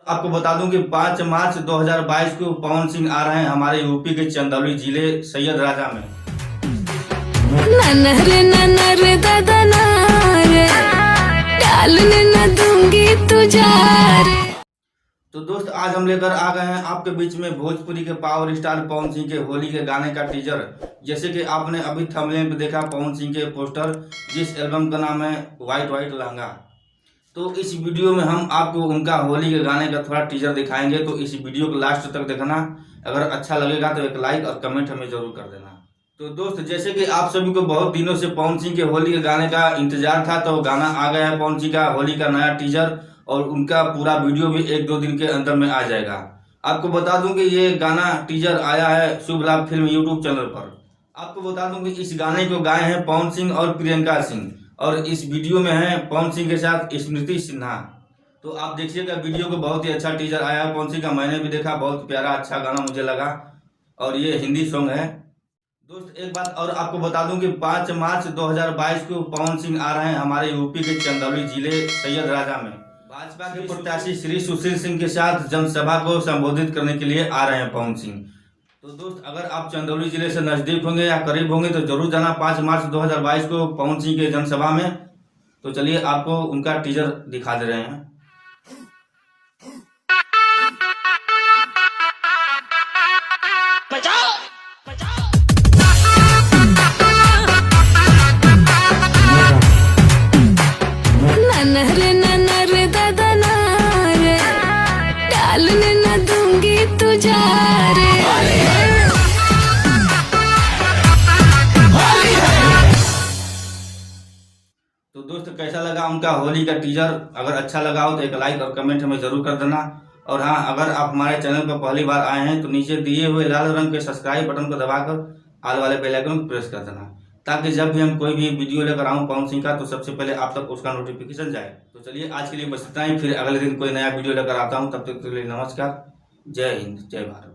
आपको बता दूं कि 5 मार्च 2022 को पवन सिंह आ रहे हैं हमारे यूपी के चंदौली जिले सैयद राजा में। दादा डालने न दूंगी तुझे। तो दोस्त आज हम लेकर आ गए हैं आपके बीच में भोजपुरी के पावर स्टार पवन सिंह के होली के गाने का टीजर। जैसे कि आपने अभी थंबनेल पे देखा पवन सिंह के पोस्टर, जिस एल्बम का नाम है व्हाइट व्हाइट लहंगा। तो इस वीडियो में हम आपको उनका होली के गाने का थोड़ा टीजर दिखाएंगे, तो इस वीडियो को लास्ट तक देखना। अगर अच्छा लगेगा तो एक लाइक और कमेंट हमें जरूर कर देना। तो दोस्त जैसे कि आप सभी को बहुत दिनों से पवन सिंह के होली के गाने का इंतजार था, तो गाना आ गया है पवन सिंह का होली का नया टीजर, और उनका पूरा वीडियो भी 1-2 दिन के अंदर में आ जाएगा। आपको बता दूं कि ये गाना टीजर आया है शुभ लाभ फिल्म यूट्यूब चैनल पर। आपको बता दूं कि इस गाने को गाए हैं पवन सिंह और प्रियंका सिंह, और इस वीडियो में है पवन सिंह के साथ स्मृति सिन्हा। तो आप देखिएगा वीडियो को, बहुत ही अच्छा टीजर आया है पवन सिंह का। मैंने भी देखा, बहुत प्यारा अच्छा गाना मुझे लगा, और ये हिंदी सॉन्ग है। दोस्त एक बात और आपको बता दूं कि 5 मार्च 2022 को पवन सिंह आ रहे हैं हमारे यूपी के चंदौली जिले सैयद राजा में। भाजपा के प्रत्याशी श्री सुशील सिंह के साथ जनसभा को संबोधित करने के लिए आ रहे हैं पवन सिंह। तो दोस्त अगर आप चंदौली जिले से नजदीक होंगे या करीब होंगे तो जरूर जाना 5 मार्च 2022 को पवन सिंह के जनसभा में। तो चलिए आपको उनका टीजर दिखा दे रहे हैं। दादा डालने न दूंगी तुझे। तो दोस्त कैसा लगा उनका होली का टीजर? अगर अच्छा लगा हो तो एक लाइक और कमेंट हमें जरूर कर देना। और हाँ, अगर आप हमारे चैनल पर पहली बार आए हैं तो नीचे दिए हुए लाल रंग के सब्सक्राइब बटन को दबाकर आल वाले बेल आइकन को प्रेस कर देना, ताकि जब भी हम कोई भी वीडियो लेकर आऊँ पवन सिंह का तो सबसे पहले आप तक उसका नोटिफिकेशन जाए। तो चलिए आज के लिए बस इतना ही, फिर अगले दिन कोई नया वीडियो लेकर आता हूँ। तब तक के लिए नमस्कार, जय हिंद, जय भारत।